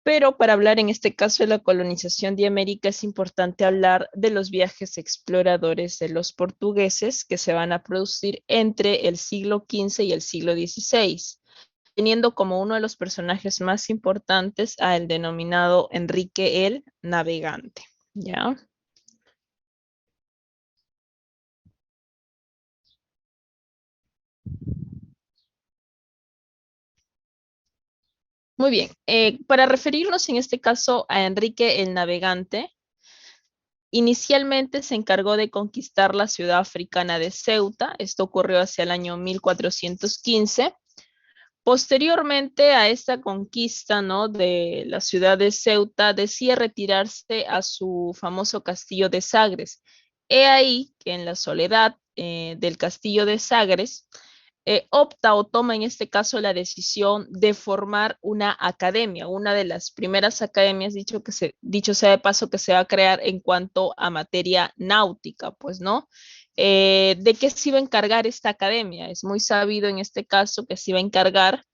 Pero para hablar en este caso de la colonización de América es importante hablar de los viajes exploradores de los portugueses que se van a producir entre el siglo XV y el siglo XVI, teniendo como uno de los personajes más importantes a el denominado Enrique el Navegante. ¿Ya? Muy bien. Para referirnos en este caso a Enrique el Navegante, inicialmente se encargó de conquistar la ciudad africana de Ceuta. Esto ocurrió hacia el año 1415. Posteriormente a esta conquista, ¿no?, de la ciudad de Ceuta, decide retirarse a su famoso castillo de Sagres. He ahí que en la soledad del castillo de Sagres, opta o toma en este caso la decisión de formar una academia, una de las primeras academias, dicho sea de paso, que se va a crear en cuanto a materia náutica, pues, ¿no? ¿De qué se iba a encargar esta academia? Es muy sabido en este caso que se iba a encargar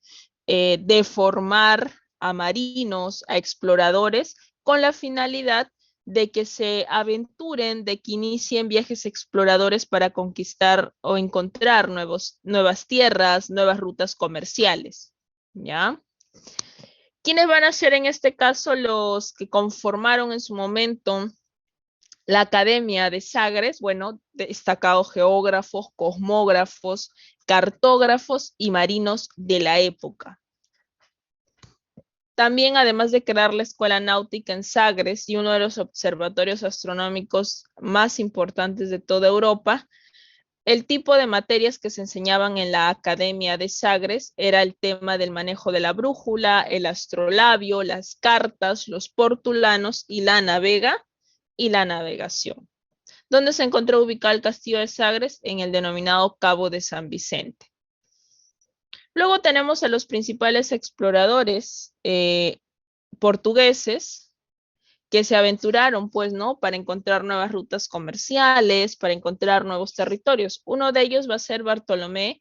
de formar a marinos, a exploradores, con la finalidad de que se aventuren, de que inicien viajes exploradores para conquistar o encontrar nuevas tierras, nuevas rutas comerciales. ¿Ya? ¿Quiénes van a ser en este caso los que conformaron en su momento la Academia de Sagres? Bueno, destacados geógrafos, cosmógrafos, cartógrafos y marinos de la época. También, además de crear la Escuela Náutica en Sagres y uno de los observatorios astronómicos más importantes de toda Europa, el tipo de materias que se enseñaban en la Academia de Sagres era el tema del manejo de la brújula, el astrolabio, las cartas, los portulanos y la navegación. ¿Dónde se encontró ubicado el castillo de Sagres? En el denominado Cabo de San Vicente. Luego tenemos a los principales exploradores portugueses que se aventuraron, pues, ¿no?, para encontrar nuevas rutas comerciales, para encontrar nuevos territorios. Uno de ellos va a ser Bartolomé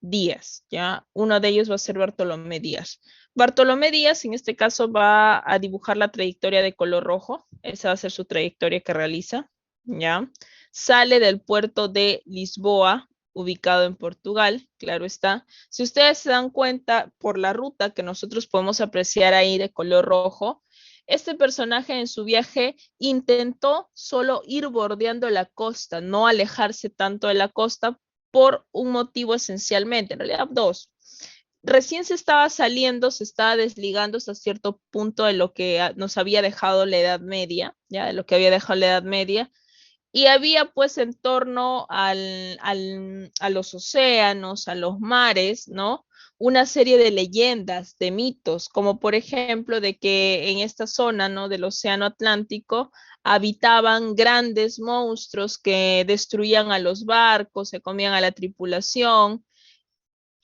Díaz, ¿ya? Uno de ellos va a ser Bartolomé Díaz. Bartolomé Díaz, en este caso, va a dibujar la trayectoria de color rojo. Esa va a ser su trayectoria que realiza, ¿ya? Sale del puerto de Lisboa, ubicado en Portugal, claro está. Si ustedes se dan cuenta por la ruta que nosotros podemos apreciar ahí de color rojo, este personaje en su viaje intentó solo ir bordeando la costa, no alejarse tanto de la costa por un motivo esencialmente, en realidad dos. Recién se estaba saliendo, se estaba desligando hasta cierto punto de lo que nos había dejado la Edad Media, ya de lo que había dejado la Edad Media, y había pues en torno a los océanos, a los mares, ¿no? Una serie de leyendas, de mitos, como por ejemplo de que en esta zona, ¿no?, del Océano Atlántico habitaban grandes monstruos que destruían a los barcos, se comían a la tripulación,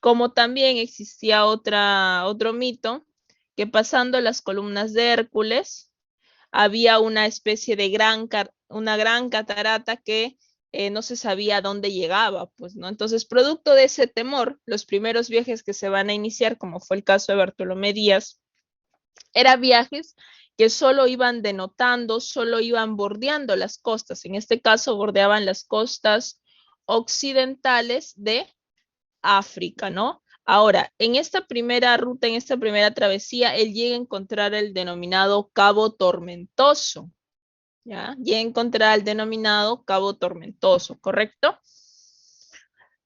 como también existía otro mito, que pasando las columnas de Hércules, había una especie de una gran catarata que no se sabía a dónde llegaba, pues, ¿no? Entonces, producto de ese temor, los primeros viajes que se van a iniciar, como fue el caso de Bartolomé Díaz, eran viajes que solo iban denotando, solo iban bordeando las costas. En este caso, bordeaban las costas occidentales de África, ¿no? Ahora, en esta primera ruta, en esta primera travesía, él llega a encontrar el denominado Cabo Tormentoso, ¿ya? Llega a encontrar el denominado Cabo Tormentoso, ¿correcto?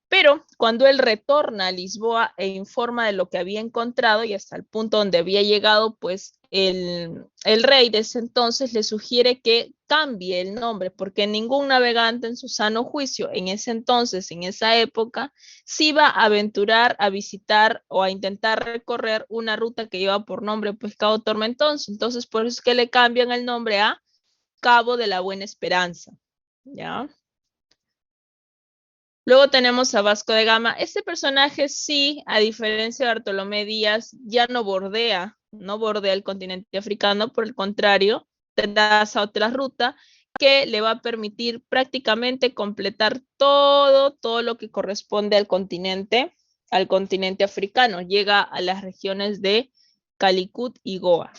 Pero cuando él retorna a Lisboa e informa de lo que había encontrado y hasta el punto donde había llegado, pues el rey de ese entonces le sugiere que cambie el nombre, porque ningún navegante en su sano juicio en ese entonces, en esa época, se iba a aventurar a visitar o a intentar recorrer una ruta que lleva por nombre, pues, Cabo Tormentoso. Entonces, por eso es que le cambian el nombre a Cabo de la Buena Esperanza, ¿ya? Luego tenemos a Vasco de Gama. Este personaje sí, a diferencia de Bartolomé Díaz, ya no bordea el continente africano, por el contrario, traza otra ruta que le va a permitir prácticamente completar todo lo que corresponde al continente africano. Llega a las regiones de Calicut y Goa.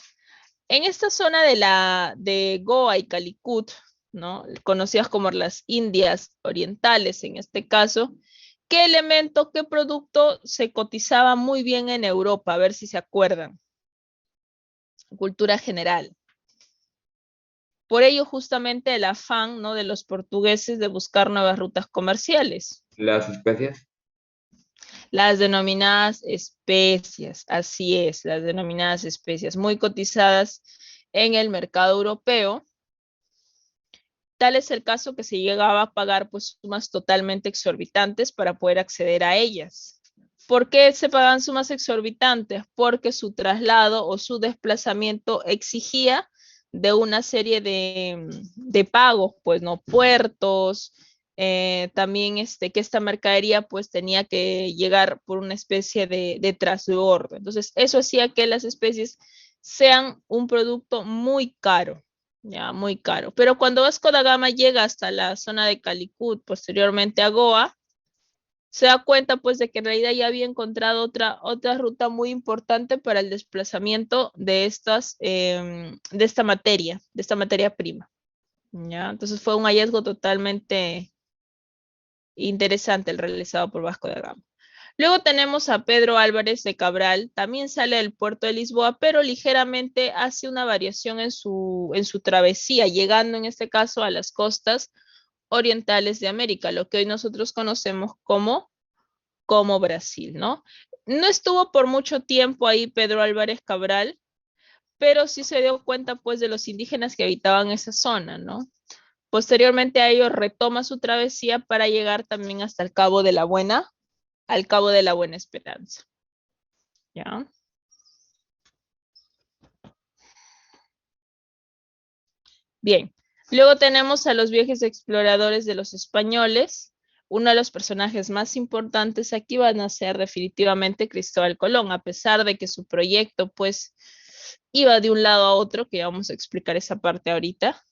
En esta zona de Goa y Calicut, ¿no? Conocidas como las Indias Orientales en este caso, ¿qué elemento, qué producto se cotizaba muy bien en Europa? A ver si se acuerdan. Cultura general. Por ello, justamente el afán, ¿no?, de los portugueses de buscar nuevas rutas comerciales. Las especias. Las denominadas especias, así es, las denominadas especias, muy cotizadas en el mercado europeo. Tal es el caso que se llegaba a pagar pues sumas totalmente exorbitantes para poder acceder a ellas. ¿Por qué se pagan sumas exorbitantes? Porque su traslado o su desplazamiento exigía de una serie de pagos, pues no, puertos, también que esta mercadería pues tenía que llegar por una especie de transbordo. Entonces eso hacía que las especies sean un producto muy caro, ya muy caro. Pero cuando Vasco da Gama llega hasta la zona de Calicut, posteriormente a Goa, se da cuenta pues de que en realidad ya había encontrado otra ruta muy importante para el desplazamiento de de esta materia prima. ¿Ya? Entonces fue un hallazgo totalmente interesante el realizado por Vasco da Gama. Luego tenemos a Pedro Álvarez de Cabral, también sale del puerto de Lisboa, pero ligeramente hace una variación en su travesía, llegando en este caso a las costas orientales de América, lo que hoy nosotros conocemos como Brasil, ¿no? No estuvo por mucho tiempo ahí Pedro Álvarez Cabral, pero sí se dio cuenta pues de los indígenas que habitaban esa zona, ¿no? Posteriormente a ello retoma su travesía para llegar también hasta el al Cabo de la Buena Esperanza, ¿ya? Bien, luego tenemos a los viajes exploradores de los españoles. Uno de los personajes más importantes aquí van a ser definitivamente Cristóbal Colón, a pesar de que su proyecto pues iba de un lado a otro, que vamos a explicar esa parte ahorita.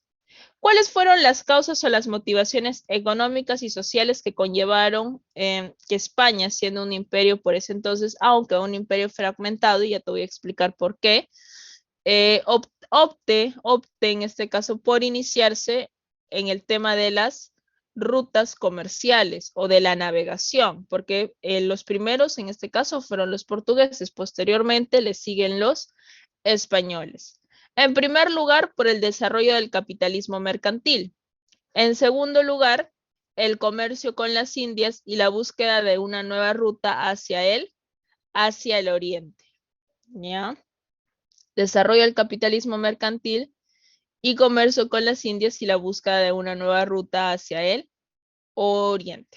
¿Cuáles fueron las causas o las motivaciones económicas y sociales que conllevaron que España, siendo un imperio por ese entonces, aunque un imperio fragmentado, y ya te voy a explicar por qué, opte en este caso por iniciarse en el tema de las rutas comerciales o de la navegación, porque los primeros en este caso fueron los portugueses, posteriormente le siguen los españoles. En primer lugar, por el desarrollo del capitalismo mercantil. En segundo lugar, el comercio con las Indias y la búsqueda de una nueva ruta hacia el oriente. ¿Ya? Desarrollo del capitalismo mercantil y comercio con las Indias y la búsqueda de una nueva ruta hacia el oriente.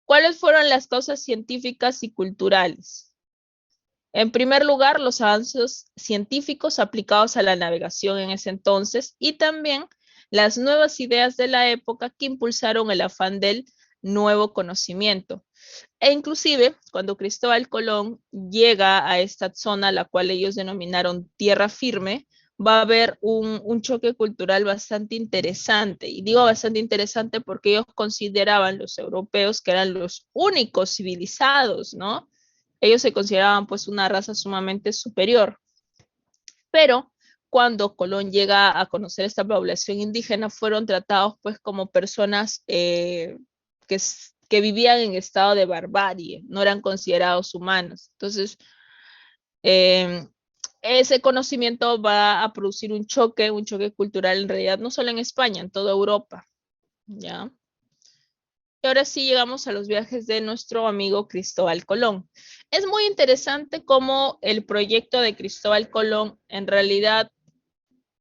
¿Cuáles fueron las causas científicas y culturales? En primer lugar, los avances científicos aplicados a la navegación en ese entonces y también las nuevas ideas de la época que impulsaron el afán del nuevo conocimiento. E inclusive, cuando Cristóbal Colón llega a esta zona, la cual ellos denominaron tierra firme, va a haber un choque cultural bastante interesante. Y digo bastante interesante porque ellos consideraban los europeos que eran los únicos civilizados, ¿no? Ellos se consideraban pues una raza sumamente superior. Pero cuando Colón llega a conocer esta población indígena, fueron tratados pues como personas que vivían en estado de barbarie, no eran considerados humanos. Entonces, eh, ese conocimiento va a producir un choque cultural en realidad, no solo en España, en toda Europa, ¿ya? Y ahora sí llegamos a los viajes de nuestro amigo Cristóbal Colón. Es muy interesante cómo el proyecto de Cristóbal Colón en realidad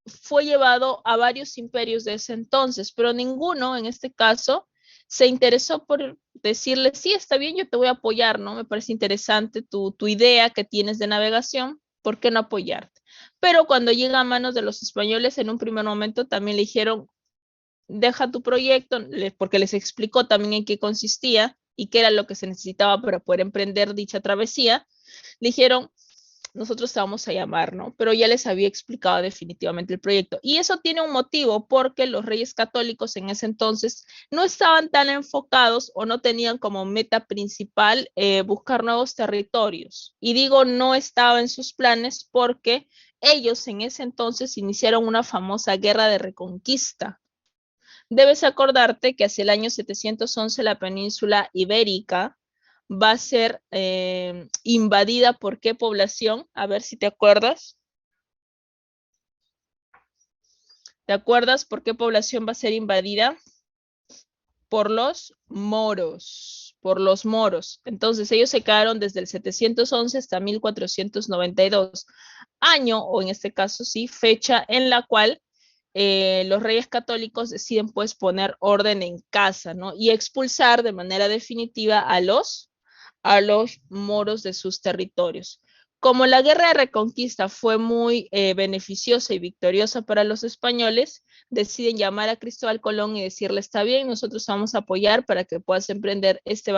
fue llevado a varios imperios de ese entonces, pero ninguno en este caso se interesó por decirle, sí, está bien, yo te voy a apoyar, ¿no? Me parece interesante tu idea que tienes de navegación, ¿por qué no apoyarte? Pero cuando llega a manos de los españoles, en un primer momento también le dijeron, deja tu proyecto, porque les explicó también en qué consistía y qué era lo que se necesitaba para poder emprender dicha travesía. Le dijeron, nosotros te vamos a llamar, ¿no? Pero ya les había explicado definitivamente el proyecto. Y eso tiene un motivo porque los reyes católicos en ese entonces no estaban tan enfocados o no tenían como meta principal buscar nuevos territorios. Y digo, no estaba en sus planes porque ellos en ese entonces iniciaron una famosa guerra de reconquista. Debes acordarte que hacia el año 711 la península ibérica va a ser invadida por qué población, a ver si te acuerdas. ¿Te acuerdas por qué población va a ser invadida? Por los moros, por los moros. Entonces ellos se quedaron desde el 711 hasta 1492, año, o en este caso sí, fecha en la cual los reyes católicos deciden pues poner orden en casa, ¿no? Y expulsar de manera definitiva a los moros de sus territorios. Como la guerra de reconquista fue muy beneficiosa y victoriosa para los españoles, deciden llamar a Cristóbal Colón y decirle, está bien, nosotros vamos a apoyar para que puedas emprender este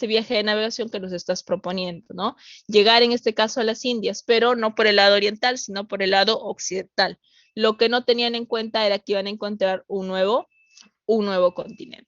viaje de navegación que nos estás proponiendo, ¿no? Llegar en este caso a las Indias, pero no por el lado oriental, sino por el lado occidental. Lo que no tenían en cuenta era que iban a encontrar un nuevo continente.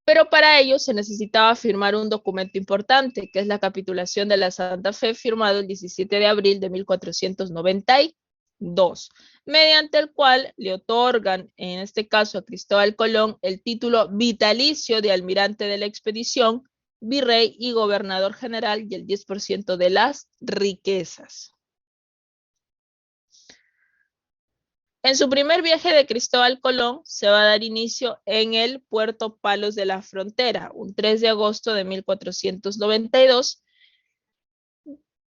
Pero para ello se necesitaba firmar un documento importante, que es la capitulación de la Santa Fe, firmado el 17 de abril de 1492, mediante el cual le otorgan, en este caso a Cristóbal Colón, el título vitalicio de almirante de la expedición, virrey y gobernador general y el 10% de las riquezas. En su primer viaje de Cristóbal Colón se va a dar inicio en el puerto Palos de la Frontera, un 3 de agosto de 1492,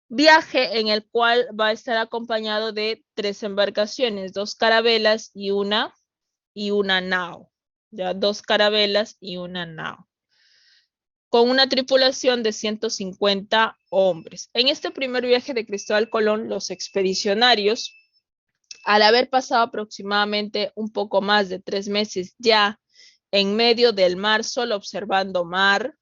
viaje en el cual va a estar acompañado de 3 embarcaciones, 2 carabelas y una nao, ya 2 carabelas y una nao, con una tripulación de 150 hombres. En este primer viaje de Cristóbal Colón, los expedicionarios, al haber pasado aproximadamente un poco más de 3 meses ya en medio del mar, solo observando mar,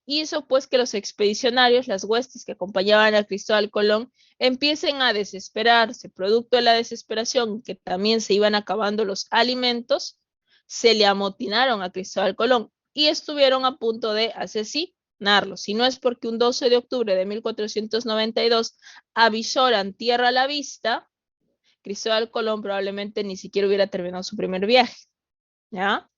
hizo pues que los expedicionarios, las huestes que acompañaban a Cristóbal Colón, empiecen a desesperarse. Producto de la desesperación, que también se iban acabando los alimentos, se le amotinaron a Cristóbal Colón y estuvieron a punto de asesinarlo. Si no es porque un 12 de octubre de 1492 avisoran tierra a la vista, Cristóbal Colón probablemente ni siquiera hubiera terminado su primer viaje, ¿ya?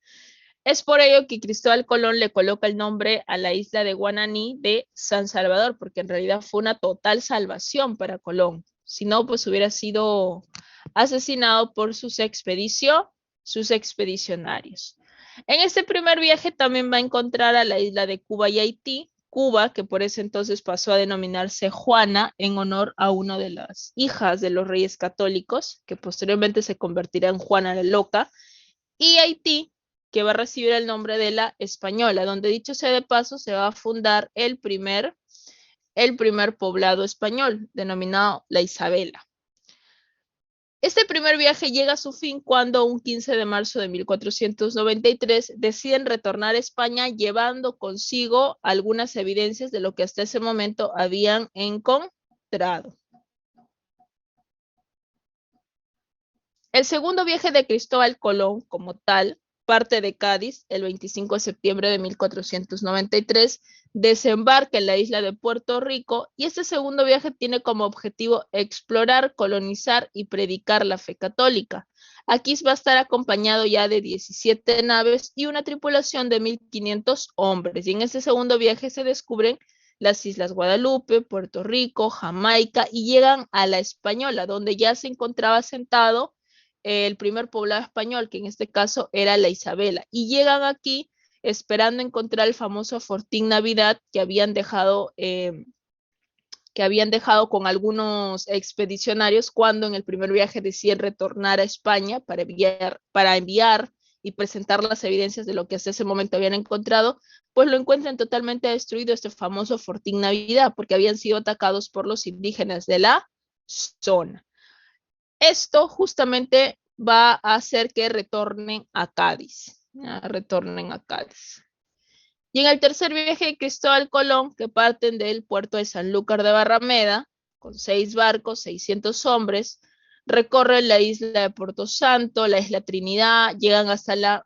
Es por ello que Cristóbal Colón le coloca el nombre a la isla de Guananí de San Salvador, porque en realidad fue una total salvación para Colón. Si no, pues hubiera sido asesinado por sus expedicionarios. En este primer viaje también va a encontrar a la isla de Cuba y Haití, Cuba, que por ese entonces pasó a denominarse Juana en honor a una de las hijas de los reyes católicos, que posteriormente se convertirá en Juana la Loca, y Haití, que va a recibir el nombre de la Española, donde dicho sea de paso se va a fundar el primer poblado español, denominado la Isabela. Este primer viaje llega a su fin cuando un 15 de marzo de 1493 deciden retornar a España llevando consigo algunas evidencias de lo que hasta ese momento habían encontrado. El segundo viaje de Cristóbal Colón, como tal, parte de Cádiz el 25 de septiembre de 1493, desembarca en la isla de Puerto Rico y este segundo viaje tiene como objetivo explorar, colonizar y predicar la fe católica. Aquí va a estar acompañado ya de 17 naves y una tripulación de 1,500 hombres. Y en este segundo viaje se descubren las Islas Guadalupe, Puerto Rico, Jamaica y llegan a la Española, donde ya se encontraba asentado el primer poblado español, que en este caso era la Isabela, y llegan aquí esperando encontrar el famoso Fortín Navidad que habían dejado con algunos expedicionarios cuando en el primer viaje deciden retornar a España para enviar y presentar las evidencias de lo que hasta ese momento habían encontrado, pues lo encuentran totalmente destruido este famoso Fortín Navidad, porque habían sido atacados por los indígenas de la zona. Esto justamente va a hacer que retornen a Cádiz. Y en el tercer viaje de Cristóbal Colón, que parten del puerto de Sanlúcar de Barrameda, con 6 barcos, 600 hombres, recorren la isla de Puerto Santo, la isla Trinidad, llegan hasta las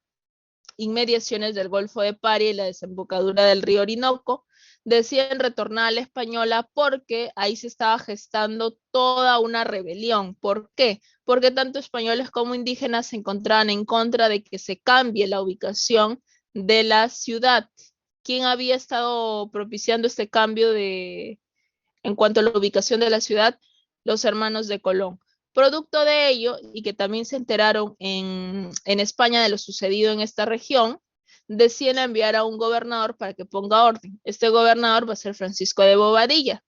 inmediaciones del Golfo de Paria y la desembocadura del río Orinoco, deciden retornar a la Española porque ahí se estaba gestando toda una rebelión. ¿Por qué? Porque tanto españoles como indígenas se encontraban en contra de que se cambie la ubicación de la ciudad. ¿Quién había estado propiciando este cambio en cuanto a la ubicación de la ciudad? Los hermanos de Colón. Producto de ello, y que también se enteraron en España de lo sucedido en esta región, deciden enviar a un gobernador para que ponga orden. Este gobernador va a ser Francisco de Bobadilla,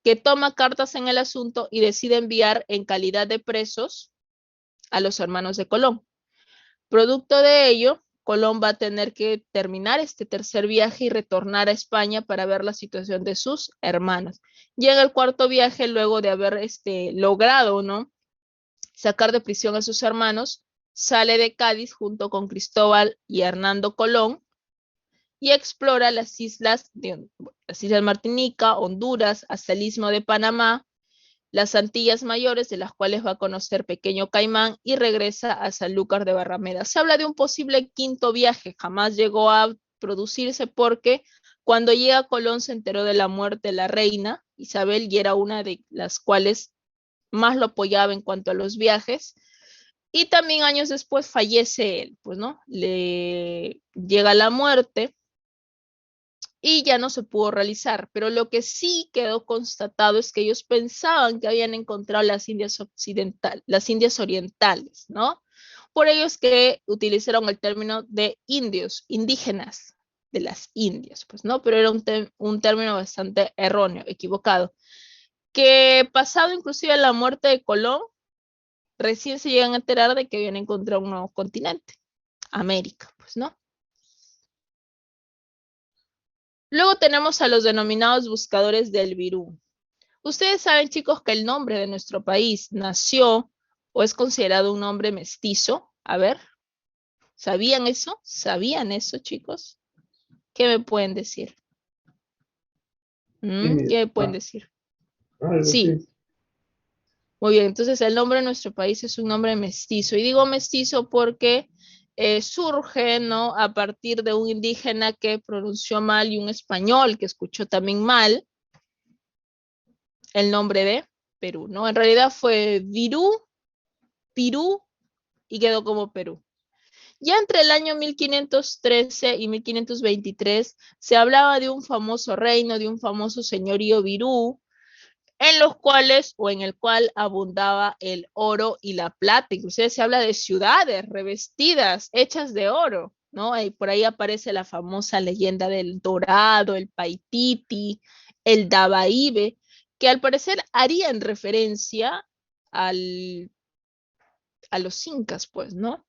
que toma cartas en el asunto y decide enviar en calidad de presos a los hermanos de Colón. Producto de ello, Colón va a tener que terminar este tercer viaje y retornar a España para ver la situación de sus hermanos. Y en el cuarto viaje, luego de haber logrado, ¿no?, sacar de prisión a sus hermanos, sale de Cádiz junto con Cristóbal y Hernando Colón y explora las islas Martinica, Honduras, hasta el Istmo de Panamá, las Antillas Mayores, de las cuales va a conocer Pequeño Caimán, y regresa a Sanlúcar de Barrameda. Se habla de un posible quinto viaje, jamás llegó a producirse porque cuando llega Colón se enteró de la muerte de la reina Isabel y era una de las cuales más lo apoyaba en cuanto a los viajes. Y también años después fallece él, pues, ¿no? Le llega la muerte y ya no se pudo realizar. Pero lo que sí quedó constatado es que ellos pensaban que habían encontrado las Indias orientales, ¿no? Por ello es que utilizaron el término de indios, indígenas de las Indias, pues, ¿no? Pero era un término bastante erróneo, equivocado. Que pasado inclusive la muerte de Colón, recién se llegan a enterar de que habían encontrado un nuevo continente, América, pues, ¿no? Luego tenemos a los denominados buscadores del Virú. Ustedes saben, chicos, que el nombre de nuestro país nació o es considerado un nombre mestizo. A ver, ¿sabían eso? ¿Sabían eso, chicos? ¿Qué me pueden decir? ¿Qué me pueden decir? Sí. Muy bien, entonces el nombre de nuestro país es un nombre mestizo. Y digo mestizo porque surge, ¿no?, a partir de un indígena que pronunció mal y un español que escuchó también mal el nombre de Perú, ¿no? En realidad fue Virú, Pirú y quedó como Perú. Ya entre el año 1513 y 1523 se hablaba de un famoso reino, de un famoso señorío Virú, en los cuales o en el cual abundaba el oro y la plata. Inclusive se habla de ciudades revestidas, hechas de oro, ¿no? Y por ahí aparece la famosa leyenda del Dorado, el Paititi, el Dabaibe, que al parecer harían referencia al, a los incas, pues, ¿no?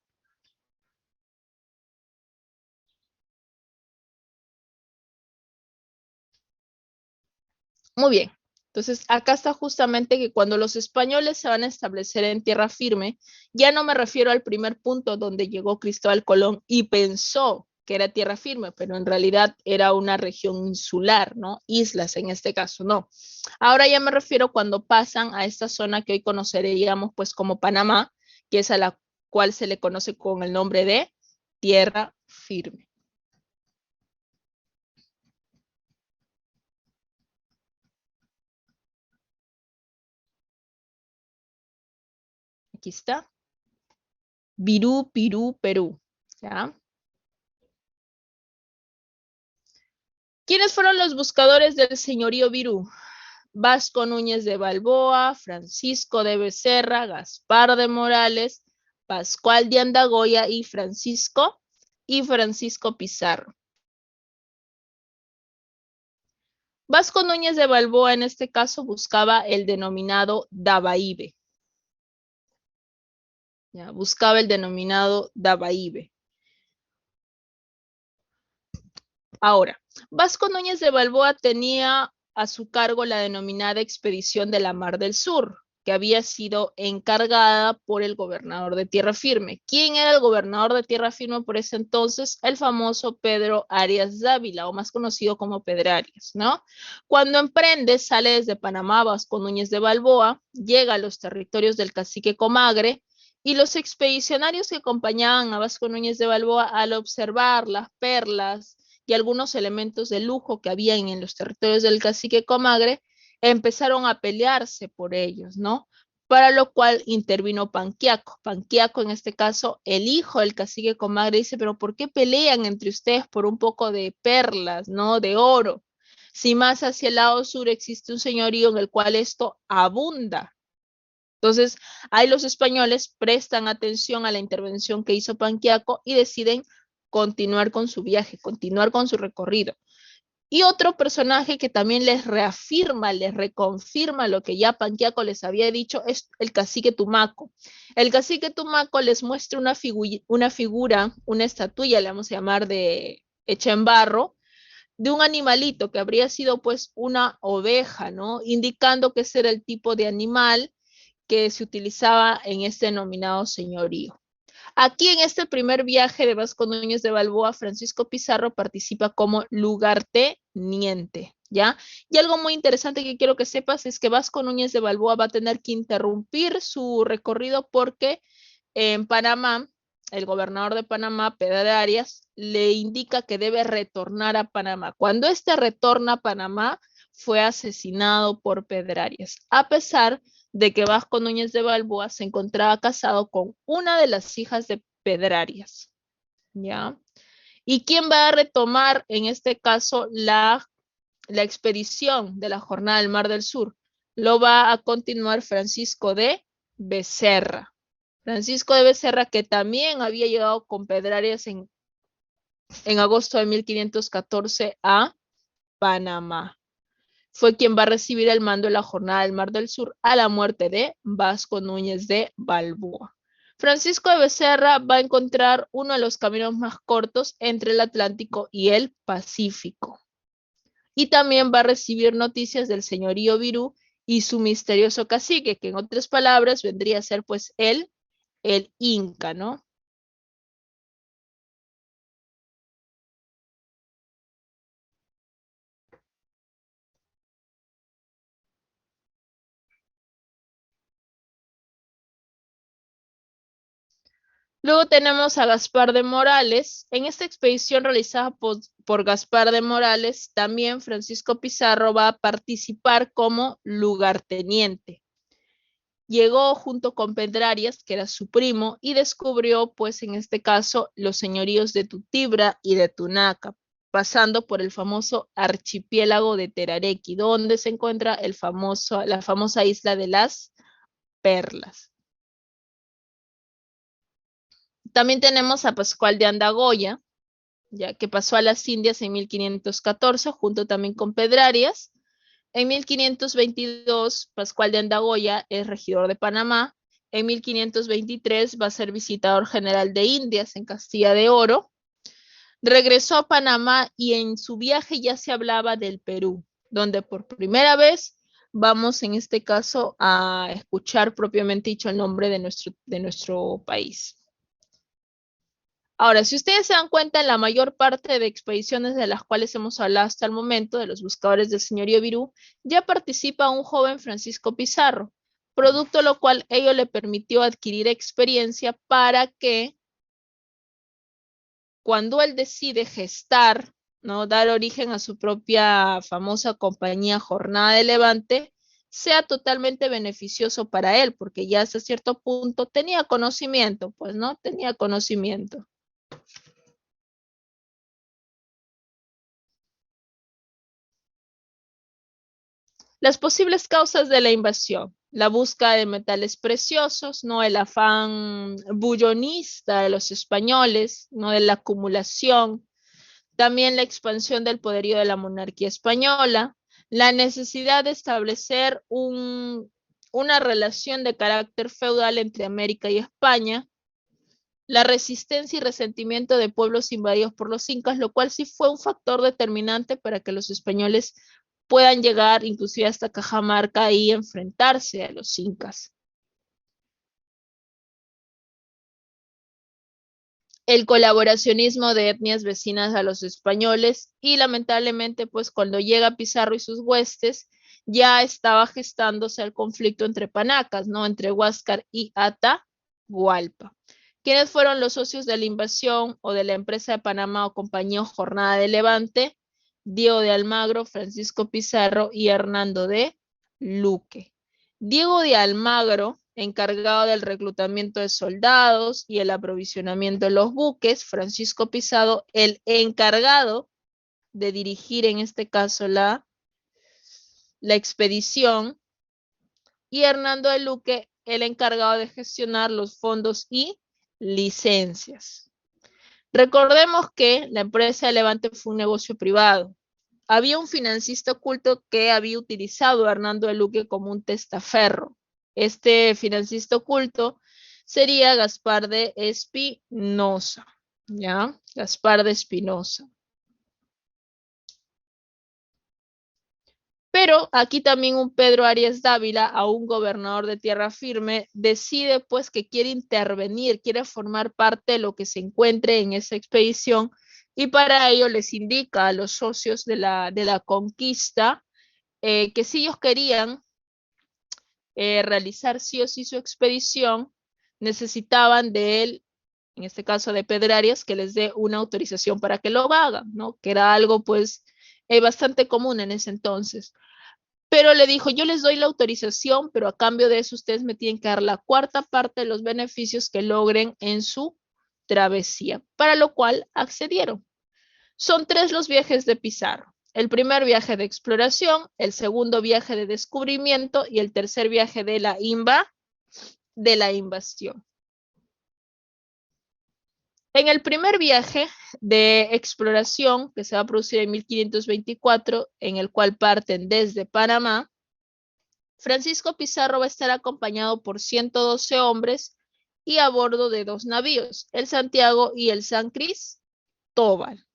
Muy bien. Entonces, acá está justamente que cuando los españoles se van a establecer en tierra firme, ya no me refiero al primer punto donde llegó Cristóbal Colón y pensó que era tierra firme, pero en realidad era una región insular, ¿no? Islas en este caso, no. Ahora ya me refiero cuando pasan a esta zona que hoy conoceríamos pues como Panamá, que es a la cual se le conoce con el nombre de tierra firme. Aquí está. Virú, Pirú, Perú. ¿Ya? ¿Quiénes fueron los buscadores del señorío Virú? Vasco Núñez de Balboa, Francisco de Becerra, Gaspar de Morales, Pascual de Andagoya y Francisco Pizarro. Vasco Núñez de Balboa en este caso buscaba el denominado Dabaibe. Ya, buscaba el denominado Dabaibe. Ahora, Vasco Núñez de Balboa tenía a su cargo la denominada Expedición de la Mar del Sur, que había sido encargada por el gobernador de Tierra Firme. ¿Quién era el gobernador de Tierra Firme por ese entonces? El famoso Pedro Arias Dávila, o más conocido como Pedrarias, ¿no? Cuando emprende, sale desde Panamá, Vasco Núñez de Balboa, llega a los territorios del cacique Comagre, y los expedicionarios que acompañaban a Vasco Núñez de Balboa, al observar las perlas y algunos elementos de lujo que habían en los territorios del cacique Comagre, empezaron a pelearse por ellos, ¿no? Para lo cual intervino Panquiaco. Panquiaco, en este caso, el hijo del cacique Comagre, dice, pero ¿por qué pelean entre ustedes por un poco de perlas, ¿no? De oro. Si más hacia el lado sur existe un señorío en el cual esto abunda. Entonces, ahí los españoles prestan atención a la intervención que hizo Panquiaco y deciden continuar con su viaje, continuar con su recorrido. Y otro personaje que también les reafirma, les reconfirma lo que ya Panquiaco les había dicho es el cacique Tumaco. El cacique Tumaco les muestra una figura, una estatuilla, le vamos a llamar de hecha en barro, de un animalito que habría sido pues una oveja, ¿no? Indicando que ese era el tipo de animal que se utilizaba en este denominado señorío. Aquí en este primer viaje de Vasco Núñez de Balboa, Francisco Pizarro participa como lugarteniente, ¿ya? Y algo muy interesante que quiero que sepas es que Vasco Núñez de Balboa va a tener que interrumpir su recorrido porque en Panamá, el gobernador de Panamá, Pedro Arias, le indica que debe retornar a Panamá. Cuando este retorna a Panamá, fue asesinado por Pedro Arias, a pesar de que Vasco Núñez de Balboa se encontraba casado con una de las hijas de Pedrarias, ¿ya? ¿Y quién va a retomar en este caso la expedición de la Jornada del Mar del Sur? Lo va a continuar Francisco de Becerra. Francisco de Becerra, que también había llegado con Pedrarias en agosto de 1514 a Panamá. Fue quien va a recibir el mando de la Jornada del Mar del Sur a la muerte de Vasco Núñez de Balboa. Francisco de Becerra va a encontrar uno de los caminos más cortos entre el Atlántico y el Pacífico. Y también va a recibir noticias del señorío Virú y su misterioso cacique, que en otras palabras vendría a ser pues el Inca, ¿no? Luego tenemos a Gaspar de Morales. En esta expedición realizada por Gaspar de Morales, también Francisco Pizarro va a participar como lugarteniente. Llegó junto con Pedrarias, que era su primo, y descubrió, pues en este caso, los señoríos de Tutibra y de Tunaca, pasando por el famoso archipiélago de Terarequi, donde se encuentra la famosa isla de las Perlas. También tenemos a Pascual de Andagoya, ya que pasó a las Indias en 1514, junto también con Pedrarias. En 1522, Pascual de Andagoya es regidor de Panamá. En 1523 va a ser visitador general de Indias en Castilla de Oro. Regresó a Panamá y en su viaje ya se hablaba del Perú, donde por primera vez vamos en este caso a escuchar propiamente dicho el nombre de nuestro país. Ahora, si ustedes se dan cuenta, en la mayor parte de expediciones de las cuales hemos hablado hasta el momento, de los buscadores del señorío Virú, ya participa un joven Francisco Pizarro, producto lo cual ello le permitió adquirir experiencia para que cuando él decide gestar, ¿no? Dar origen a su propia famosa compañía Jornada de Levante, sea totalmente beneficioso para él, porque ya hasta cierto punto tenía conocimiento, pues, ¿no? Tenía conocimiento. Las posibles causas de la invasión: la búsqueda de metales preciosos, ¿no? El afán bullonista de los españoles, ¿no? De la acumulación, también la expansión del poderío de la monarquía española, la necesidad de establecer una relación de carácter feudal entre América y España, la resistencia y resentimiento de pueblos invadidos por los incas, lo cual sí fue un factor determinante para que los españoles puedan llegar inclusive hasta Cajamarca y enfrentarse a los incas. El colaboracionismo de etnias vecinas a los españoles y lamentablemente pues cuando llega Pizarro y sus huestes ya estaba gestándose el conflicto entre panacas, ¿no? Entre Huáscar y Atahualpa. ¿Quiénes fueron los socios de la invasión o de la empresa de Panamá o Compañía o Jornada de Levante? Diego de Almagro, Francisco Pizarro y Hernando de Luque. Diego de Almagro, encargado del reclutamiento de soldados y el aprovisionamiento de los buques. Francisco Pizarro, el encargado de dirigir en este caso la expedición. Y Hernando de Luque, el encargado de gestionar los fondos y licencias. Recordemos que la empresa de Levante fue un negocio privado. Había un financista oculto que había utilizado a Hernando de Luque como un testaferro. Este financista oculto sería Gaspar de Espinosa, ¿ya? Gaspar de Espinosa. Pero aquí también un Pedro Arias Dávila, a un gobernador de tierra firme, decide pues que quiere intervenir, quiere formar parte de lo que se encuentre en esa expedición y para ello les indica a los socios de la conquista que si ellos querían realizar sí o sí su expedición, necesitaban de él, en este caso de Pedro Arias, que les dé una autorización para que lo hagan, ¿no? Que era algo pues bastante común en ese entonces. Pero le dijo, yo les doy la autorización, pero a cambio de eso ustedes me tienen que dar la cuarta parte de los beneficios que logren en su travesía, para lo cual accedieron. Son 3 los viajes de Pizarro. El primer viaje de exploración, el segundo viaje de descubrimiento y el tercer viaje de la invasión. En el primer viaje de exploración, que se va a producir en 1524, en el cual parten desde Panamá, Francisco Pizarro va a estar acompañado por 112 hombres y a bordo de 2 navíos, el Santiago y el San Cristóbal.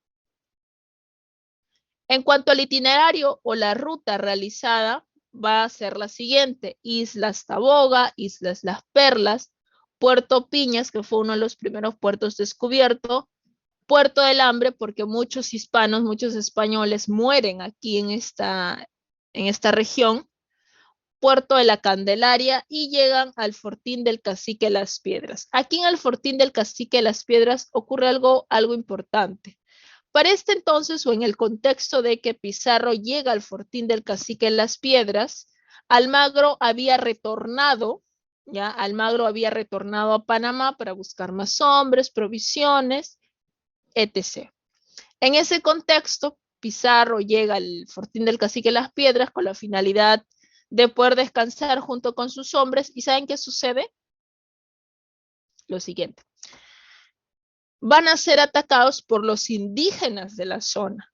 En cuanto al itinerario o la ruta realizada, va a ser la siguiente: Islas Taboga, Islas Las Perlas, Puerto Piñas, que fue uno de los primeros puertos descubiertos, Puerto del Hambre, porque muchos hispanos, muchos españoles mueren aquí en esta región, Puerto de la Candelaria y llegan al Fortín del Cacique Las Piedras. Aquí en el Fortín del Cacique Las Piedras ocurre algo importante. Para este entonces, o en el contexto de que Pizarro llega al Fortín del Cacique Las Piedras, Almagro había retornado, ¿ya? Almagro había retornado a Panamá para buscar más hombres, provisiones, etc. En ese contexto, Pizarro llega al Fortín del Cacique Las Piedras con la finalidad de poder descansar junto con sus hombres. ¿Y saben qué sucede? Lo siguiente. Van a ser atacados por los indígenas de la zona.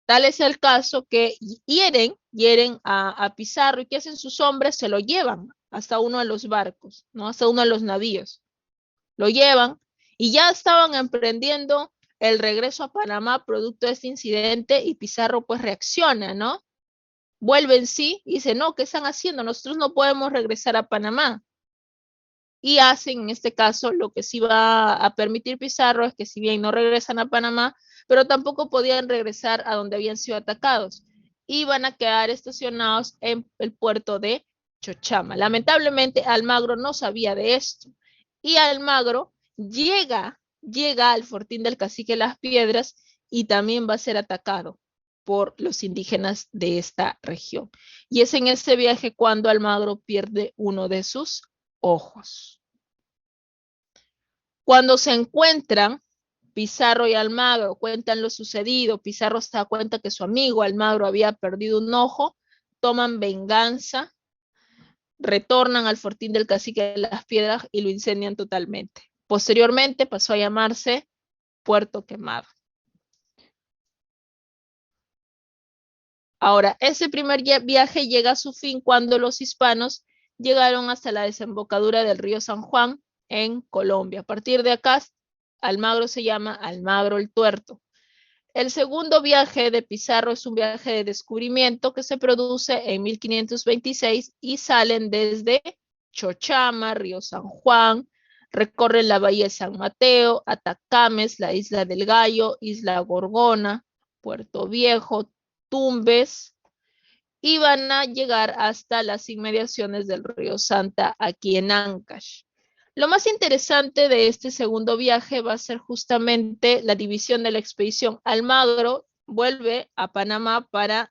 Tal es el caso que hieren a Pizarro, y ¿qué hacen sus hombres? Se lo llevan hasta uno de los barcos, ¿no? Hasta uno de los navíos. Lo llevan y ya estaban emprendiendo el regreso a Panamá producto de este incidente y Pizarro pues reacciona, ¿no? Vuelve en sí y dice, no, ¿qué están haciendo? Nosotros no podemos regresar a Panamá. Y hacen en este caso lo que sí va a permitir Pizarro es que si bien no regresan a Panamá, pero tampoco podían regresar a donde habían sido atacados. Y van a quedar estacionados en el puerto de Chochama. Lamentablemente Almagro no sabía de esto. Y Almagro llega al Fortín del Cacique Las Piedras y también va a ser atacado por los indígenas de esta región. Y es en ese viaje cuando Almagro pierde uno de sus ojos. Cuando se encuentran, Pizarro y Almagro cuentan lo sucedido. Pizarro se da cuenta que su amigo Almagro había perdido un ojo, toman venganza, retornan al Fortín del Cacique de Las Piedras y lo incendian totalmente. Posteriormente pasó a llamarse Puerto Quemado. Ahora, ese primer viaje llega a su fin cuando los hispanos llegaron hasta la desembocadura del río San Juan en Colombia. A partir de acá, Almagro se llama Almagro el Tuerto. El segundo viaje de Pizarro es un viaje de descubrimiento que se produce en 1526 y salen desde Chochama, Río San Juan, recorren la bahía de San Mateo, Atacames, la isla del Gallo, Isla Gorgona, Puerto Viejo, Tumbes, y van a llegar hasta las inmediaciones del río Santa, aquí en Ancash. Lo más interesante de este segundo viaje va a ser justamente la división de la expedición. Almagro vuelve a Panamá para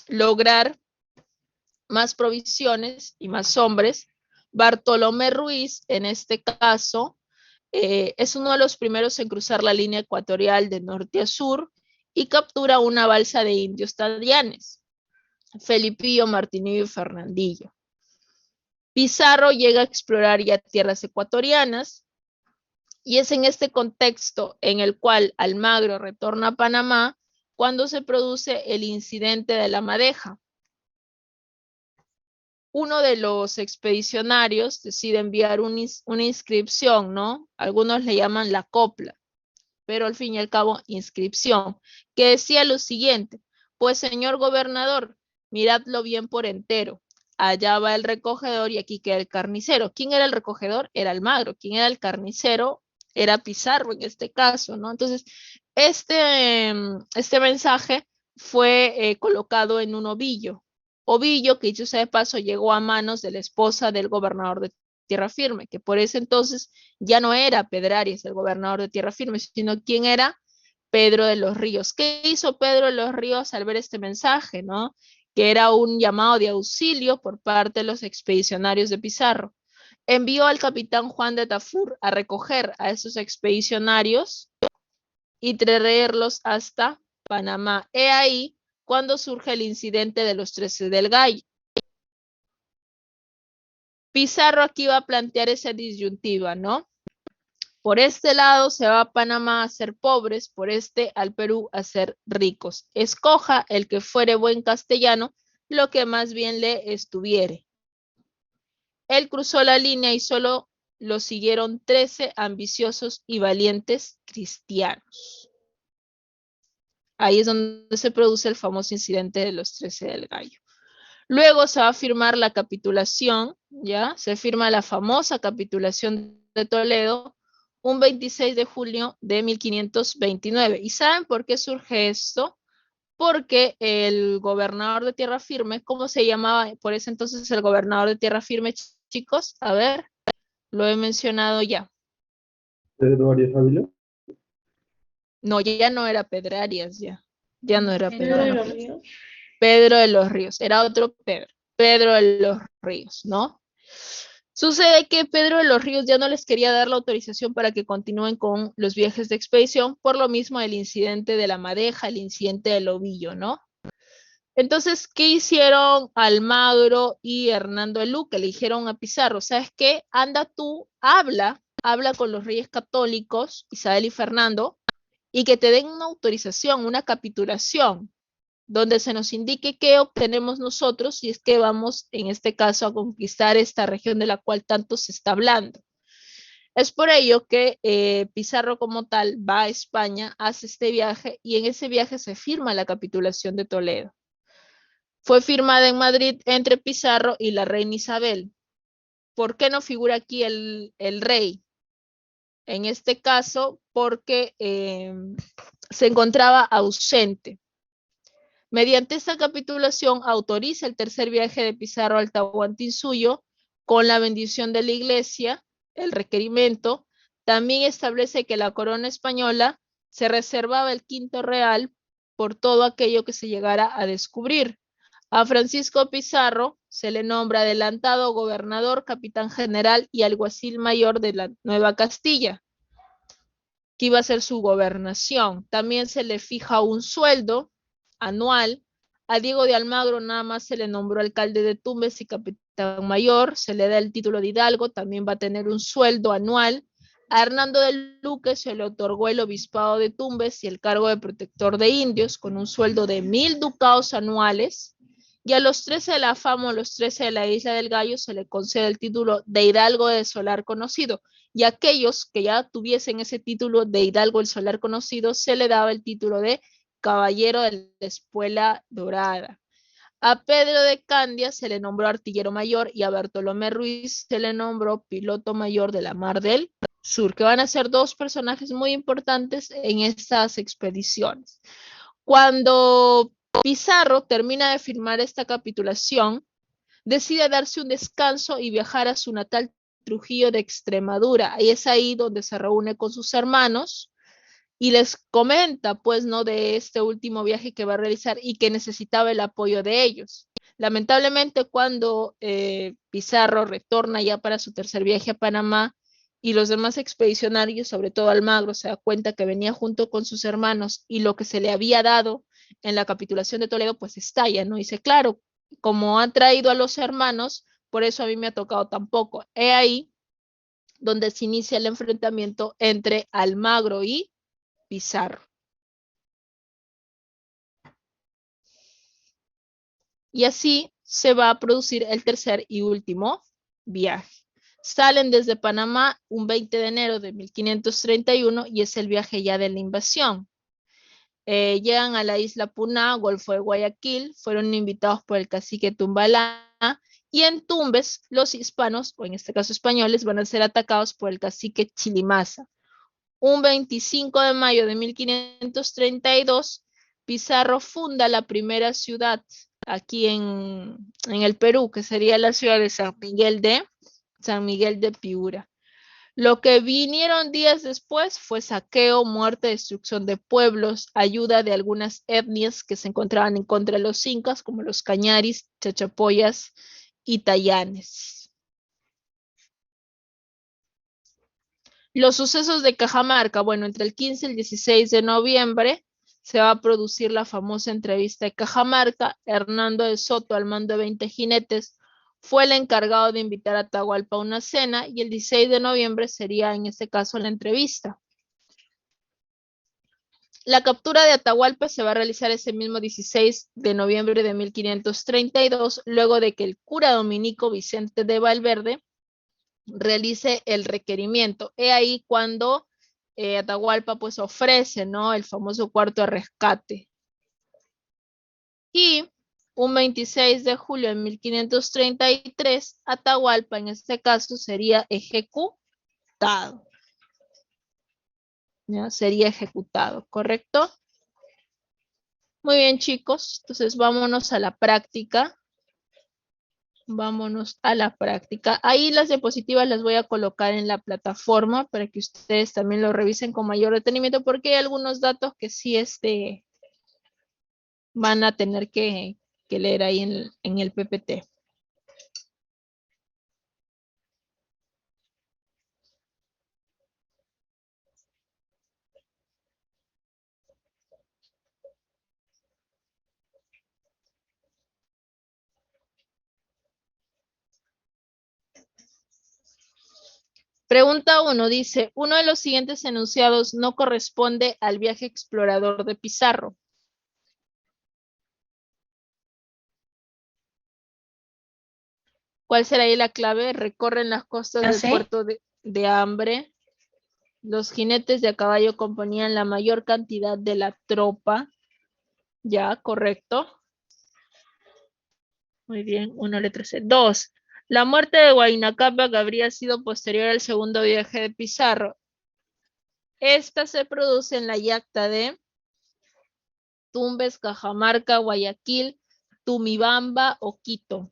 lograr más provisiones y más hombres. Bartolomé Ruiz, en este caso, es uno de los primeros en cruzar la línea ecuatorial de norte a sur y captura una balsa de indios tadianes, Felipillo, Martinillo y Fernandillo. Pizarro llega a explorar ya tierras ecuatorianas y es en este contexto en el cual Almagro retorna a Panamá cuando se produce el incidente de la Madeja. Uno de los expedicionarios decide enviar una inscripción, ¿no? Algunos le llaman la copla, pero al fin y al cabo inscripción, que decía lo siguiente: pues señor gobernador, miradlo bien por entero. Allá va el recogedor y aquí queda el carnicero. ¿Quién era el recogedor? Era Almagro. ¿Quién era el carnicero? Era Pizarro en este caso, ¿no? Entonces, este mensaje fue colocado en un ovillo. Ovillo, que dicho sea de paso, llegó a manos de la esposa del gobernador de Tierra Firme, que por ese entonces ya no era Pedrarias, el gobernador de Tierra Firme, sino quién era Pedro de los Ríos. ¿Qué hizo Pedro de los Ríos al ver este mensaje, no? Que era un llamado de auxilio por parte de los expedicionarios de Pizarro. Envió al capitán Juan de Tafur a recoger a esos expedicionarios y traerlos hasta Panamá. He ahí cuando surge el incidente de los 13 del Gallo. Pizarro aquí va a plantear esa disyuntiva, ¿no? Por este lado se va a Panamá a ser pobres, por este al Perú a ser ricos. Escoja el que fuere buen castellano, lo que más bien le estuviere. Él cruzó la línea y solo lo siguieron 13 ambiciosos y valientes cristianos. Ahí es donde se produce el famoso incidente de los 13 del Gallo. Luego se va a firmar la capitulación, ¿ya? Se firma la famosa capitulación de Toledo un 26 de julio de 1529. ¿Y saben por qué surge esto? Porque el gobernador de Tierra Firme, ¿cómo se llamaba por ese entonces el gobernador de Tierra Firme, chicos? A ver, lo he mencionado ya. Pedro Arias Ávila. No, ya no era Pedrarias, ya. Ya no era Pedro de los Pedrarias. Ríos. Pedro de los Ríos, era otro Pedro. Pedro de los Ríos, ¿no? Sucede que Pedro de los Ríos ya no les quería dar la autorización para que continúen con los viajes de expedición, por lo mismo el incidente de la Madeja, el incidente del Ovillo, ¿no? Entonces, ¿qué hicieron Almagro y Hernando de Luque? Le dijeron a Pizarro, ¿sabes qué? Anda tú, habla con los reyes católicos, Isabel y Fernando, y que te den una autorización, una capitulación, donde se nos indique qué obtenemos nosotros si es que vamos, en este caso, a conquistar esta región de la cual tanto se está hablando. Es por ello que Pizarro como tal va a España, hace este viaje y en ese viaje se firma la capitulación de Toledo. Fue firmada en Madrid entre Pizarro y la reina Isabel. ¿Por qué no figura aquí el rey? En este caso, porque se encontraba ausente. Mediante esta capitulación autoriza el tercer viaje de Pizarro al Tahuantinsuyo con la bendición de la iglesia, el requerimiento. También establece que la corona española se reservaba el quinto real por todo aquello que se llegara a descubrir. A Francisco Pizarro se le nombra adelantado gobernador, capitán general y alguacil mayor de la Nueva Castilla, que iba a ser su gobernación. También se le fija un sueldo anual. A Diego de Almagro nada más se le nombró alcalde de Tumbes y capitán mayor, se le da el título de hidalgo, también va a tener un sueldo anual. A Hernando de Luque se le otorgó el obispado de Tumbes y el cargo de protector de indios con un sueldo de 1000 ducados anuales. Y a los 13 de la fama o los 13 de la Isla del Gallo se le concede el título de Hidalgo del Solar Conocido. Y a aquellos que ya tuviesen ese título de Hidalgo del Solar Conocido se le daba el título de Caballero de la Espuela Dorada. A Pedro de Candia se le nombró artillero mayor y a Bartolomé Ruiz se le nombró piloto mayor de la Mar del Sur, que van a ser dos personajes muy importantes en estas expediciones. Cuando Pizarro termina de firmar esta capitulación, decide darse un descanso y viajar a su natal Trujillo de Extremadura. Y es ahí donde se reúne con sus hermanos y les comenta, pues, ¿no? De este último viaje que va a realizar y que necesitaba el apoyo de ellos. Lamentablemente, cuando Pizarro retorna ya para su tercer viaje a Panamá y los demás expedicionarios, sobre todo Almagro, se da cuenta que venía junto con sus hermanos y lo que se le había dado en la capitulación de Toledo, pues estalla, ¿no? Y dice, claro, como han traído a los hermanos, por eso a mí me ha tocado tampoco. He ahí donde se inicia el enfrentamiento entre Almagro y Pizarro. Y así se va a producir el tercer y último viaje. Salen desde Panamá un 20 de enero de 1531 y es el viaje ya de la invasión. Llegan a la isla Puná, Golfo de Guayaquil, fueron invitados por el cacique Tumbalá y en Tumbes los hispanos, o en este caso españoles, van a ser atacados por el cacique Chilimaza. Un 25 de mayo de 1532, Pizarro funda la primera ciudad aquí en el Perú, que sería la ciudad de San Miguel de Piura. Lo que vinieron días después fue saqueo, muerte, destrucción de pueblos, ayuda de algunas etnias que se encontraban en contra de los incas, como los cañaris, chachapoyas y tayanes. Los sucesos de Cajamarca, bueno, entre el 15 y el 16 de noviembre se va a producir la famosa entrevista de Cajamarca. Hernando de Soto, al mando de 20 jinetes, fue el encargado de invitar a Atahualpa a una cena y el 16 de noviembre sería en este caso la entrevista. La captura de Atahualpa se va a realizar ese mismo 16 de noviembre de 1532, luego de que el cura dominico Vicente de Valverde realice el requerimiento. He ahí cuando Atahualpa pues ofrece, ¿no? El famoso cuarto de rescate. Y un 26 de julio de 1533, Atahualpa en este caso sería ejecutado. ¿Ya? Sería ejecutado, ¿correcto? Muy bien, chicos. Entonces vámonos a la práctica. Vámonos a la práctica. Ahí las diapositivas las voy a colocar en la plataforma para que ustedes también lo revisen con mayor detenimiento porque hay algunos datos que sí van a tener que leer ahí en el PPT. Pregunta 1 dice, uno de los siguientes enunciados no corresponde al viaje explorador de Pizarro. ¿Cuál será ahí la clave? Recorren las costas del puerto de Hambre. Los jinetes de a caballo componían la mayor cantidad de la tropa. Ya, correcto. Muy bien, 1 letra C. 2. La muerte de Huayna Cápac habría sido posterior al segundo viaje de Pizarro. Esta se produce en la yacta de Tumbes, Cajamarca, Guayaquil, Tumibamba o Quito.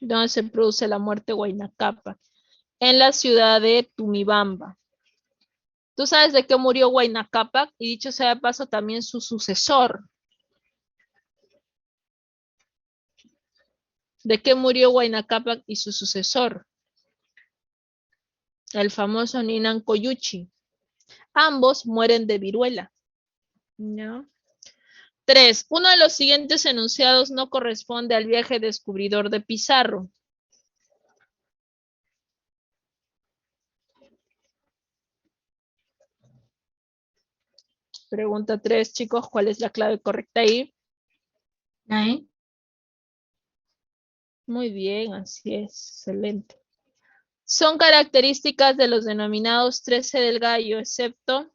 ¿Dónde se produce la muerte de Huayna Cápac? En la ciudad de Tumibamba. ¿Tú sabes de qué murió Huayna Cápac? Y dicho sea de paso, también su sucesor. ¿De qué murió Huayna Cápac y su sucesor? El famoso Ninan Coyuchi. Ambos mueren de viruela. ¿No? 3. Uno de los siguientes enunciados no corresponde al viaje descubridor de Pizarro. Pregunta 3, chicos, ¿cuál es la clave correcta ahí? ¿Ahí? Muy bien, así es, excelente. Son características de los denominados 13 del gallo, excepto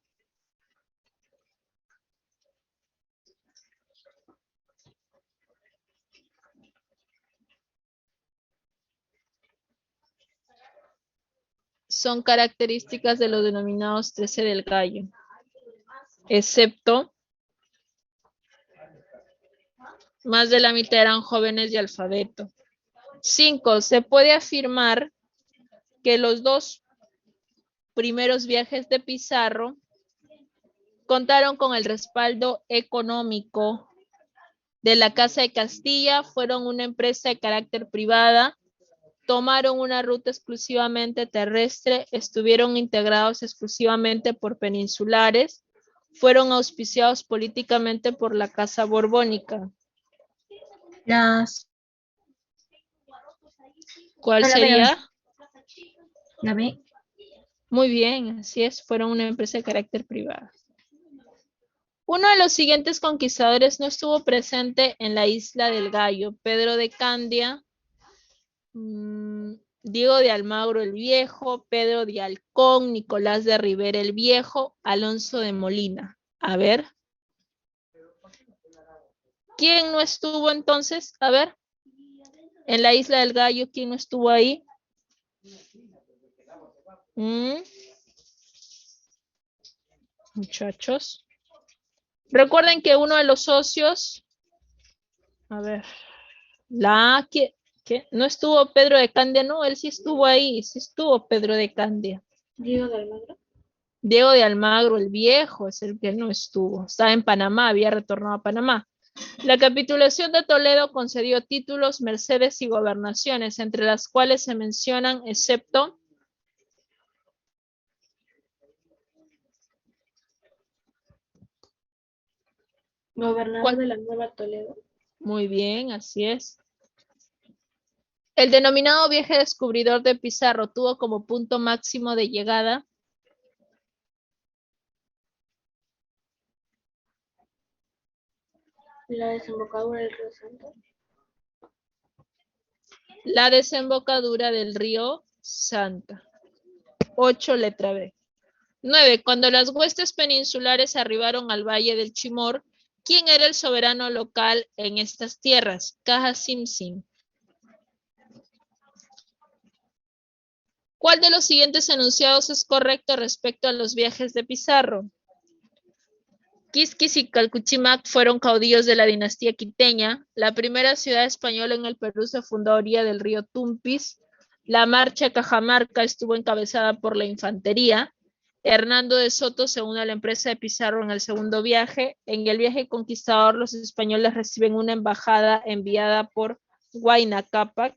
son características de los denominados 13 del gallo, excepto más de la mitad eran jóvenes de alfabeto. 5. Se puede afirmar que los dos primeros viajes de Pizarro contaron con el respaldo económico de la Casa de Castilla, fueron una empresa de carácter privada, tomaron una ruta exclusivamente terrestre, estuvieron integrados exclusivamente por peninsulares, fueron auspiciados políticamente por la Casa Borbónica. ¿Cuál sería? La B. Muy bien, así es, fueron una empresa de carácter privado. Uno de los siguientes conquistadores no estuvo presente en la Isla del Gallo. Pedro de Candia, Diego de Almagro el Viejo, Pedro de Halcón, Nicolás de Rivera el Viejo, Alonso de Molina. A ver. ¿Quién no estuvo entonces? A ver. En la Isla del Gallo, ¿quién no estuvo ahí? Muchachos. Recuerden que uno de los socios, a ver, ¿qué? No estuvo Pedro de Candia, no, él sí estuvo ahí, sí estuvo Pedro de Candia. Diego de Almagro. Diego de Almagro el Viejo es el que no estuvo, estaba en Panamá, había retornado a Panamá. La capitulación de Toledo concedió títulos, mercedes y gobernaciones, entre las cuales se mencionan, excepto Gobernador de la Nueva Toledo. Muy bien, así es. El denominado viaje descubridor de Pizarro tuvo como punto máximo de llegada la desembocadura del río Santo. La desembocadura del río Santa. 8, letra B. 9. Cuando las huestes peninsulares arribaron al Valle del Chimor, ¿quién era el soberano local en estas tierras? Caja Simsim. ¿Cuál de los siguientes enunciados es correcto respecto a los viajes de Pizarro? Quisquis y Calcuchimac fueron caudillos de la dinastía quiteña. La primera ciudad española en el Perú se fundó a orilla del río Tumpis. La marcha a Cajamarca estuvo encabezada por la infantería. Hernando de Soto se une a la empresa de Pizarro en el segundo viaje. En el viaje conquistador, los españoles reciben una embajada enviada por Huayna Cápac.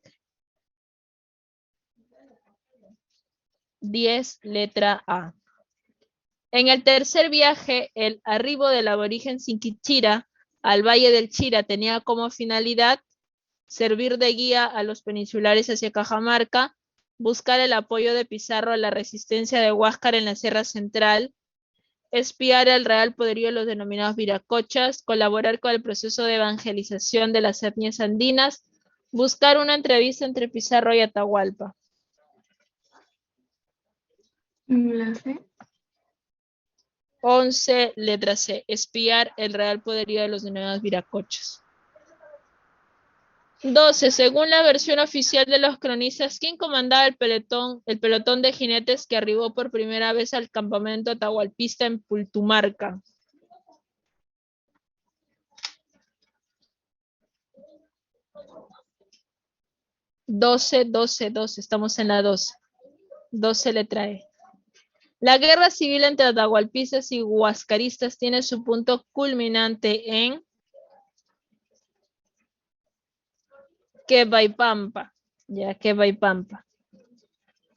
10, letra A. En el tercer viaje, el arribo del aborigen Sinquichira al Valle del Chira tenía como finalidad servir de guía a los peninsulares hacia Cajamarca, buscar el apoyo de Pizarro a la resistencia de Huáscar en la Sierra Central, espiar el real poderío de los denominados viracochas, colaborar con el proceso de evangelización de las etnias andinas, buscar una entrevista entre Pizarro y Atahualpa. La C. 11, letra C, espiar el real poderío de los denominados viracochas. 12. Según la versión oficial de los cronistas, ¿quién comandaba el pelotón de jinetes que arribó por primera vez al campamento atahualpista en Pultumarca? Doce, estamos en la 12. 12, letra E. La guerra civil entre atahualpistas y huascaristas tiene su punto culminante en Quevaipampa. Ya, Quevaipampa.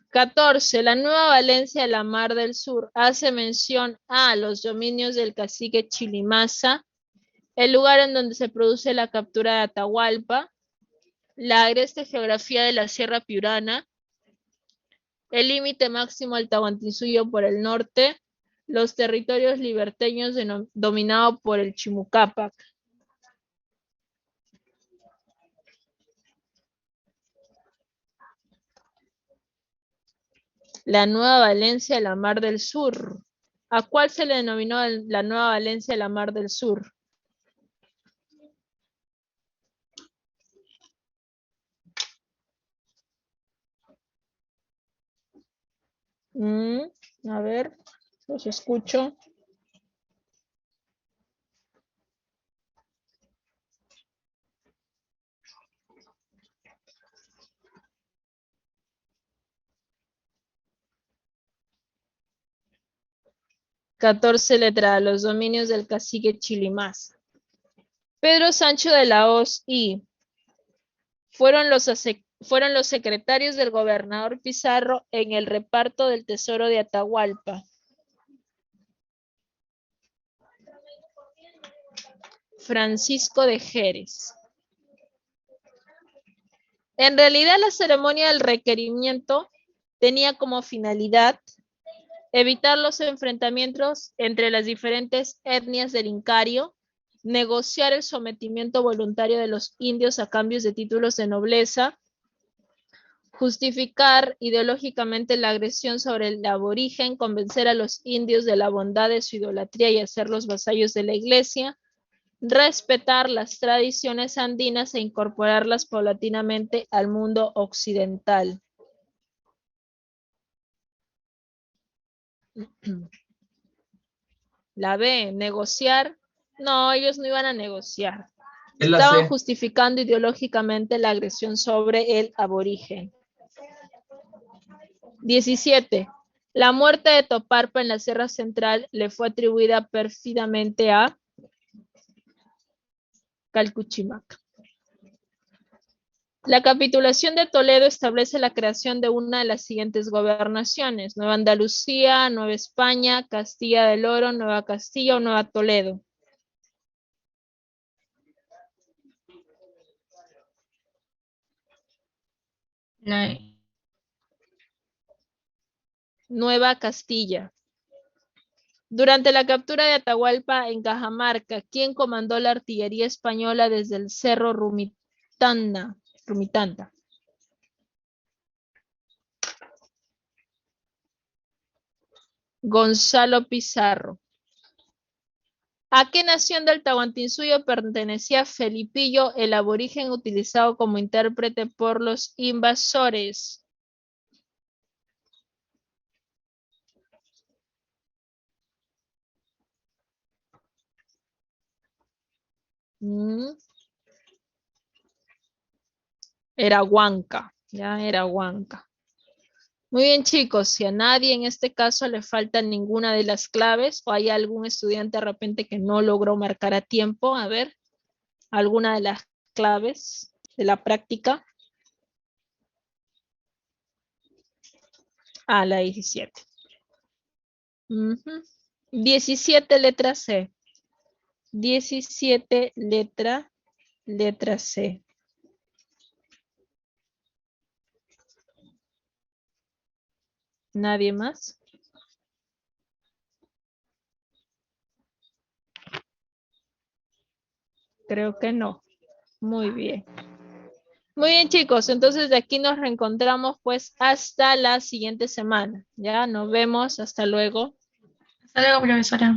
14. La Nueva Valencia de la Mar del Sur hace mención a los dominios del cacique Chilimaza el lugar en donde se produce la captura de Atahualpa, la agreste geografía de la Sierra Piurana, el límite máximo al Tahuantinsuyo por el norte, los territorios liberteños dominados por el Chimucápac. La Nueva Valencia de la Mar del Sur. ¿A cuál se le denominó la Nueva Valencia de la Mar del Sur? A ver, los escucho. Catorce letras, los dominios del cacique Chilimás. Pedro Sancho de la Hoz y fueron los secretarios del gobernador Pizarro en el reparto del tesoro de Atahualpa. Francisco de Jerez. En realidad, la ceremonia del requerimiento tenía como finalidad evitar los enfrentamientos entre las diferentes etnias del Incario, negociar el sometimiento voluntario de los indios a cambios de títulos de nobleza, justificar ideológicamente la agresión sobre el aborigen, convencer a los indios de la bondad de su idolatría y hacerlos vasallos de la iglesia, respetar las tradiciones andinas e incorporarlas paulatinamente al mundo occidental. La B, negociar. No, ellos no iban a negociar. Estaban justificando ideológicamente la agresión sobre el aborigen. 17. La muerte de Toparpa en la Sierra Central le fue atribuida pérfidamente a Calcuchimac. La capitulación de Toledo establece la creación de una de las siguientes gobernaciones: Nueva Andalucía, Nueva España, Castilla del Oro, Nueva Castilla o Nueva Toledo. Nueva Castilla. Durante la captura de Atahualpa en Cajamarca, ¿quién comandó la artillería española desde el cerro Rumitanta? Gonzalo Pizarro. ¿A qué nación del Tahuantinsuyo pertenecía Felipillo, el aborigen utilizado como intérprete por los invasores? Era Huanca, ya era Huanca. Muy bien, chicos, si a nadie en este caso le falta ninguna de las claves o hay algún estudiante de repente que no logró marcar a tiempo, a ver, alguna de las claves de la práctica. La 17. 17 letra C. 17 letra C. ¿Nadie más? Creo que no. Muy bien. Muy bien, chicos. Entonces de aquí nos reencontramos pues hasta la siguiente semana. Ya nos vemos. Hasta luego. Hasta luego, profesora.